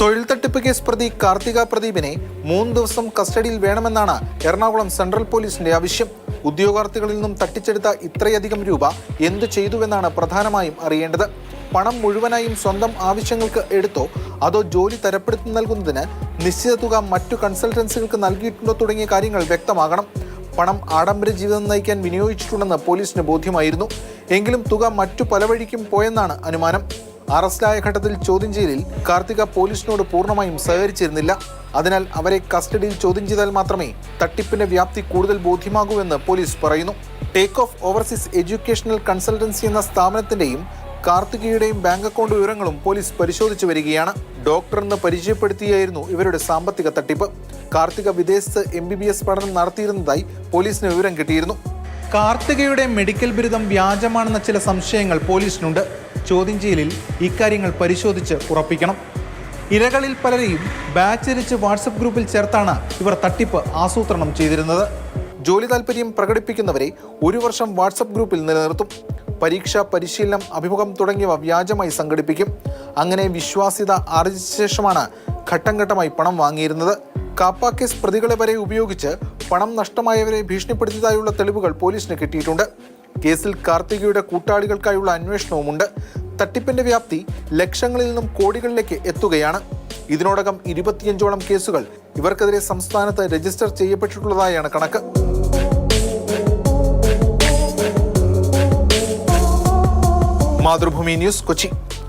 തൊഴിൽ തട്ടിപ്പ് കേസ് പ്രതി കാർത്തിക പ്രദീപിനെ 3 ദിവസം കസ്റ്റഡിയിൽ വേണമെന്നാണ് എറണാകുളം സെൻട്രൽ പോലീസിന്റെ ആവശ്യം. ഉദ്യോഗാർത്ഥികളിൽ നിന്നും തട്ടിച്ചെടുത്ത ഇത്രയധികം രൂപ എന്തു ചെയ്തുവെന്നാണ് പ്രധാനമായും അറിയേണ്ടത്. പണം മുഴുവനായും സ്വന്തം ആവശ്യങ്ങൾക്ക് എടുത്തോ അതോ ജോലി തരപ്പെടുത്തി നൽകുന്നതിന് നിശ്ചിത തുക മറ്റു കൺസൾട്ടൻസികൾക്ക് നൽകിയിട്ടുണ്ടോ തുടങ്ങിയ കാര്യങ്ങൾ വ്യക്തമാകണം. പണം ആഡംബര ജീവിതം നയിക്കാൻ വിനിയോഗിച്ചിട്ടുണ്ടെന്ന് പോലീസിന് ബോധ്യമായിരുന്നു. എങ്കിലും തുക മറ്റു പല വഴിക്കും പോയെന്നാണ് അനുമാനം. അറസ്റ്റിലായ ഘട്ടത്തിൽ ചോദ്യം ചെയ്യലിൽ കാർത്തിക പോലീസിനോട് പൂർണ്ണമായും സഹകരിച്ചിരുന്നില്ല. അതിനാൽ അവരെ കസ്റ്റഡിയിൽ ചോദ്യം ചെയ്താൽ മാത്രമേ തട്ടിപ്പിന്റെ വ്യാപ്തി കൂടുതൽ ബോധ്യമാകൂവെന്ന് പോലീസ് പറയുന്നു. Take off overseas educational consultancy എന്ന സ്ഥാപനത്തിന്റെയും കാർത്തികയുടെയും ബാങ്ക് അക്കൗണ്ട് വിവരങ്ങളും പോലീസ് പരിശോധിച്ചു വരികയാണ്. ഡോക്ടർ എന്ന് പരിചയപ്പെടുത്തിയായിരുന്നു ഇവരുടെ സാമ്പത്തിക തട്ടിപ്പ്. കാർത്തിക വിദേശത്ത് MBBS പഠനം നടത്തിയിരുന്നതായി പോലീസിന് വിവരം കിട്ടിയിരുന്നു. കാർത്തികയുടെ മെഡിക്കൽ ബിരുദം വ്യാജമാണെന്ന ചില സംശയങ്ങൾ പോലീസിനുണ്ട്. ചോദ്യം ചെയ്യലിൽ ഇക്കാര്യങ്ങൾ പരിശോധിച്ച് ഉറപ്പിക്കണം. ഇരകളിൽ പലരെയും ബാച്ചിരിച്ച് വാട്സപ്പ് ഗ്രൂപ്പിൽ ചേർത്താണ് ഇവർ തട്ടിപ്പ് ആസൂത്രണം ചെയ്തിരുന്നത്. ജോലി താൽപ്പര്യം പ്രകടിപ്പിക്കുന്നവരെ 1 വർഷം വാട്സപ്പ് ഗ്രൂപ്പിൽ നിലനിർത്തും. പരീക്ഷ, പരിശീലനം, അഭിമുഖം തുടങ്ങിയവ വ്യാജമായി സംഘടിപ്പിക്കും. അങ്ങനെ വിശ്വാസ്യത ആർജിച്ച ശേഷമാണ് ഘട്ടം ഘട്ടമായി പണം വാങ്ങിയിരുന്നത്. കാപ്പ കേസ് പ്രതികളെ വരെ ഉപയോഗിച്ച് പണം നഷ്ടമായവരെ ഭീഷണിപ്പെടുത്തിയതായുള്ള തെളിവുകൾ പോലീസിന് കിട്ടിയിട്ടുണ്ട്. കേസിൽ കാർത്തികയുടെ കൂട്ടാളികൾക്കായുള്ള അന്വേഷണവുമുണ്ട്. തട്ടിപ്പിന്റെ വ്യാപ്തി ലക്ഷങ്ങളിൽ നിന്നും കോടികളിലേക്ക് എത്തുകയാണ്. ഇതിനോടകം 25ഓളം കേസുകൾ ഇവർക്കെതിരെ സംസ്ഥാനത്ത് രജിസ്റ്റർ ചെയ്യപ്പെട്ടിട്ടുള്ളതായാണ് കണക്ക്. മാതൃഭൂമി ന്യൂസ്, കൊച്ചി.